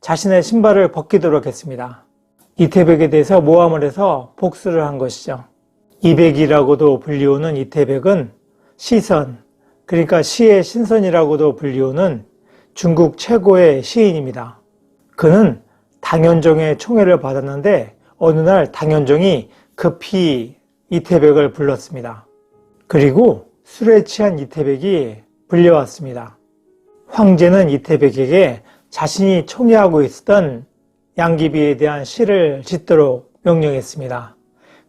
자신의 신발을 벗기도록 했습니다. 이태백에 대해서 모함을 해서 복수를 한 것이죠. 이백이라고도 불리우는 이태백은 시선, 그러니까 시의 신선이라고도 불리우는 중국 최고의 시인입니다. 그는 당현종의 총애를 받았는데 어느 날 당현종이 급히 이태백을 불렀습니다. 그리고 술에 취한 이태백이 불려왔습니다. 황제는 이태백에게 자신이 총애하고 있었던 양귀비에 대한 시를 짓도록 명령했습니다.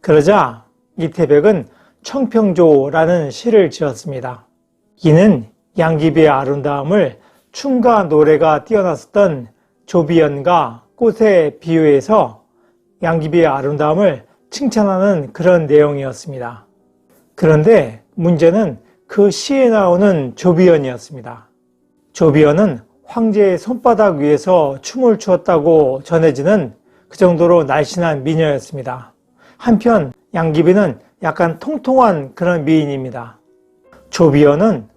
그러자 이태백은 청평조라는 시를 지었습니다. 이는 양귀비의 아름다움을 춤과 노래가 뛰어났었던 조비연과 꽃에 비유해서 양귀비의 아름다움을 칭찬하는 그런 내용이었습니다. 그런데 문제는 그 시에 나오는 조비연이었습니다. 조비연은 황제의 손바닥 위에서 춤을 추었다고 전해지는 그 정도로 날씬한 미녀였습니다. 한편 양귀비는 약간 통통한 그런 미인입니다. 조비연은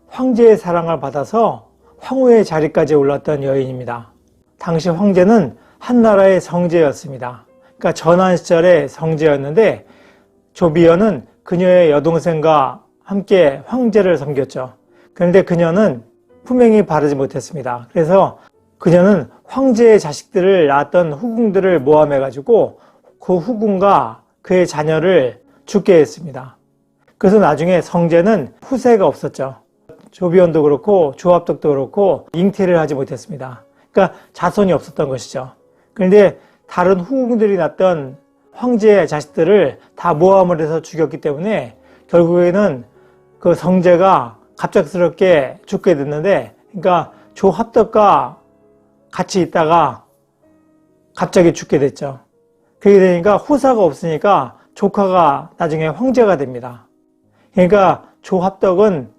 황제의 사랑을 받아서 황후의 자리까지 올랐던 여인입니다. 당시 황제는 한나라의 성제였습니다. 그러니까 전한 시절의 성제였는데 조비연은 그녀의 여동생과 함께 황제를 섬겼죠. 그런데 그녀는 품행이 바르지 못했습니다. 그래서 그녀는 황제의 자식들을 낳았던 후궁들을 모함해가지고 그 후궁과 그의 자녀를 죽게 했습니다. 그래서 나중에 성제는 후세가 없었죠. 조비연도 그렇고 조합덕도 그렇고 잉태를 하지 못했습니다. 그러니까 자손이 없었던 것이죠. 그런데 다른 후궁들이 낳았던 황제의 자식들을 다 모함을 해서 죽였기 때문에 결국에는 그 성제가 갑작스럽게 죽게 됐는데, 그러니까 조합덕과 같이 있다가 갑자기 죽게 됐죠. 그렇게 되니까 후사가 없으니까 조카가 나중에 황제가 됩니다. 그러니까 조합덕은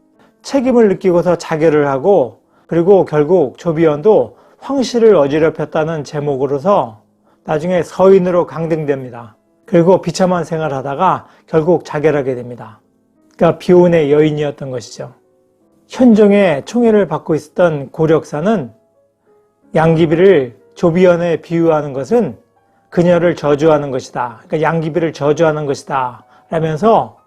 책임을 느끼고서 자결을 하고, 그리고 결국 조비연도 황실을 어지럽혔다는 제목으로서 나중에 서인으로 강등됩니다. 그리고 비참한 생활을 하다가 결국 자결하게 됩니다. 그러니까 비운의 여인이었던 것이죠. 현종의 총애를 받고 있었던 고력사는 양귀비를 조비연에 비유하는 것은 그녀를 저주하는 것이다. 그러니까 양귀비를 저주하는 것이다 라면서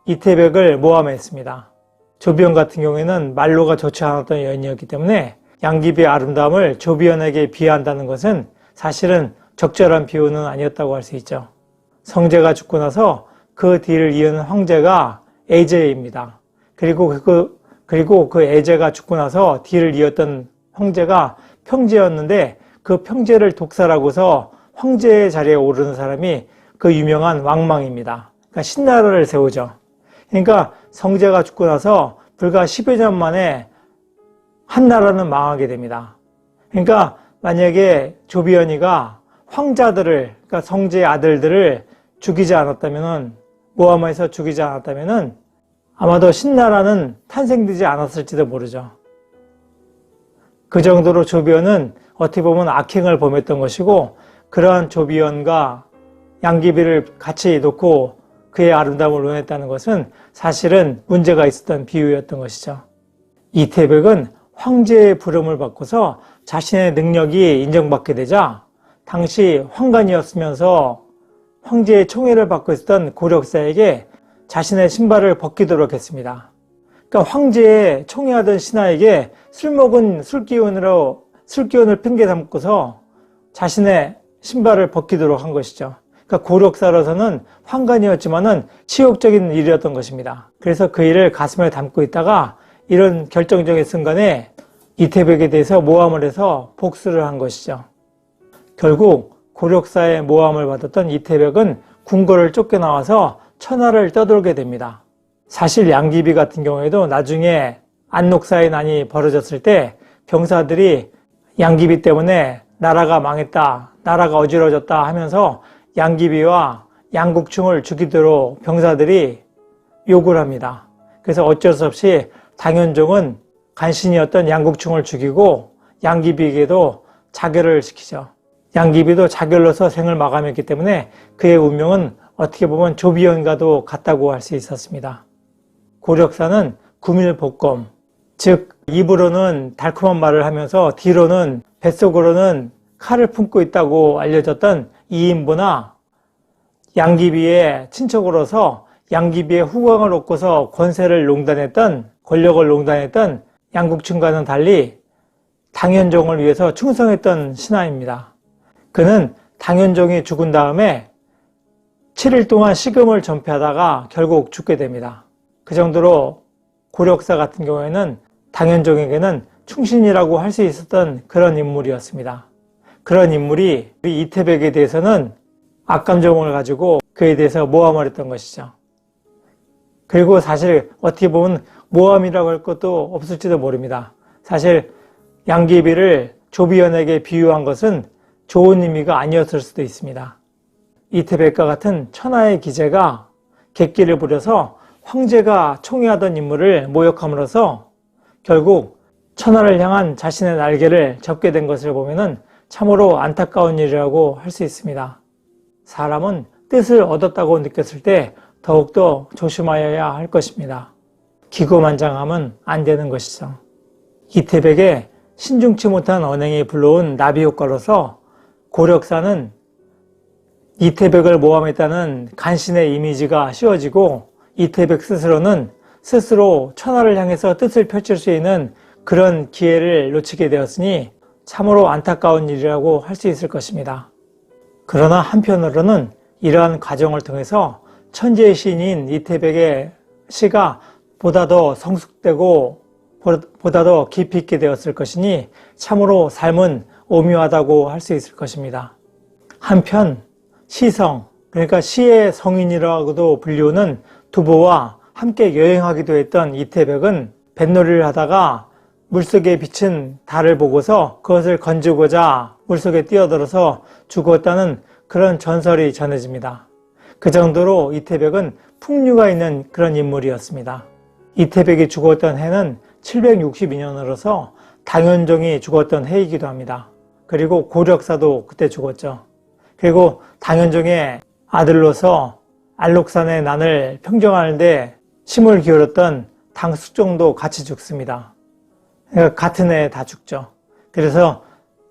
이태백을 모함했습니다. 조비연 같은 경우에는 말로가 좋지 않았던 여인이었기 때문에 양귀비의 아름다움을 조비연에게 비하한다는 것은 사실은 적절한 비유는 아니었다고 할 수 있죠. 성제가 죽고 나서 그 뒤를 이은 황제가 애제입니다. 그리고 그 애제가 죽고 나서 뒤를 이었던 황제가 평제였는데 그 평제를 독살하고서 황제의 자리에 오르는 사람이 그 유명한 왕망입니다. 그러니까 신나라를 세우죠. 그러니까 성제가 죽고 나서 불과 10여 년 만에 한나라는 망하게 됩니다. 그러니까 만약에 조비연이가 황자들을, 그러니까 성제의 아들들을 죽이지 않았다면은, 모함해서 죽이지 않았다면은 아마도 신나라는 탄생되지 않았을지도 모르죠. 그 정도로 조비연은 어떻게 보면 악행을 범했던 것이고, 그러한 조비연과 양귀비를 같이 놓고 그의 아름다움을 논했다는 것은 사실은 문제가 있었던 비유였던 것이죠. 이태백은 황제의 부름을 받고서 자신의 능력이 인정받게 되자 당시 황관이었으면서 황제의 총애를 받고 있었던 고력사에게 자신의 신발을 벗기도록 했습니다. 그러니까 황제의 총애하던 신하에게 술 먹은 술기운을 핑계 삼고서 자신의 신발을 벗기도록 한 것이죠. 그러니까 고력사로서는 황관이었지만은 치욕적인 일이었던 것입니다. 그래서 그 일을 가슴에 담고 있다가 이런 결정적인 순간에 이태백에 대해서 모함을 해서 복수를 한 것이죠. 결국 고력사의 모함을 받았던 이태백은 궁궐을 쫓겨나와서 천하를 떠돌게 됩니다. 사실 양귀비 같은 경우에도 나중에 안녹사의 난이 벌어졌을 때 병사들이 양귀비 때문에 나라가 망했다, 나라가 어지러졌다 하면서 양귀비와 양국충을 죽이도록 병사들이 요구를 합니다. 그래서 어쩔 수 없이 당현종은 간신이었던 양국충을 죽이고 양귀비에게도 자결을 시키죠. 양귀비도 자결로서 생을 마감했기 때문에 그의 운명은 어떻게 보면 조비연과도 같다고 할 수 있었습니다. 고력사는 구밀복검, 즉 입으로는 달콤한 말을 하면서 뒤로는 뱃속으로는 칼을 품고 있다고 알려졌던 이인보나 양귀비의 친척으로서 양귀비의 후광을 얻고서 권력을 농단했던 양국춘과는 달리 당현종을 위해서 충성했던 신하입니다. 그는 당현종이 죽은 다음에 7일 동안 식음을 전폐하다가 결국 죽게 됩니다. 그 정도로 고력사 같은 경우에는 당현종에게는 충신이라고 할 수 있었던 그런 인물이었습니다. 그런 인물이 우리 이태백에 대해서는 악감정을 가지고 그에 대해서 모함을 했던 것이죠. 그리고 사실 어떻게 보면 모함이라고 할 것도 없을지도 모릅니다. 사실 양귀비를 조비연에게 비유한 것은 좋은 의미가 아니었을 수도 있습니다. 이태백과 같은 천하의 기재가 객기를 부려서 황제가 총애하던 인물을 모욕함으로써 결국 천하를 향한 자신의 날개를 접게 된 것을 보면 참으로 안타까운 일이라고 할 수 있습니다. 사람은 뜻을 얻었다고 느꼈을 때 더욱더 조심하여야 할 것입니다. 기고만장하면 안 되는 것이죠. 이태백의 신중치 못한 언행이 불러온 나비 효과로서 고력사는 이태백을 모함했다는 간신의 이미지가 씌워지고 이태백 스스로는 스스로 천하를 향해서 뜻을 펼칠 수 있는 그런 기회를 놓치게 되었으니 참으로 안타까운 일이라고 할 수 있을 것입니다. 그러나 한편으로는 이러한 과정을 통해서 천재의 시인인 이태백의 시가 보다 더 성숙되고 보다 더 깊이 있게 되었을 것이니 참으로 삶은 오묘하다고 할 수 있을 것입니다. 한편 시성, 그러니까 시의 성인이라고도 불리우는 두보와 함께 여행하기도 했던 이태백은 뱃놀이를 하다가 물속에 비친 달을 보고서 그것을 건지고자 물속에 뛰어들어서 죽었다는 그런 전설이 전해집니다. 그 정도로 이태백은 풍류가 있는 그런 인물이었습니다. 이태백이 죽었던 해는 762년으로서 당현종이 죽었던 해이기도 합니다. 그리고 고력사도 그때 죽었죠. 그리고 당현종의 아들로서 알록산의 난을 평정하는데 힘을 기울였던 당숙종도 같이 죽습니다. 그러니까 같은 해에 다 죽죠. 그래서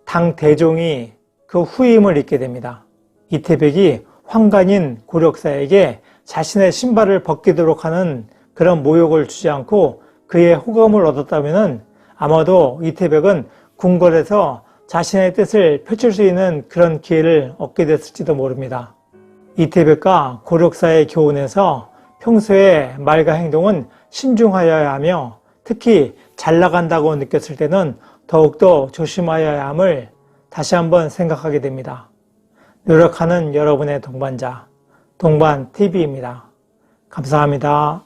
당대종이 그 후임을 잇게 됩니다. 이태백이 황간인 고력사에게 자신의 신발을 벗기도록 하는 그런 모욕을 주지 않고 그의 호감을 얻었다면 아마도 이태백은 궁궐에서 자신의 뜻을 펼칠 수 있는 그런 기회를 얻게 됐을지도 모릅니다. 이태백과 고력사의 교훈에서 평소에 말과 행동은 신중하여야 하며 특히 잘 나간다고 느꼈을 때는 더욱더 조심하여야 함을 다시 한번 생각하게 됩니다. 노력하는 여러분의 동반자, 동반TV입니다. 감사합니다.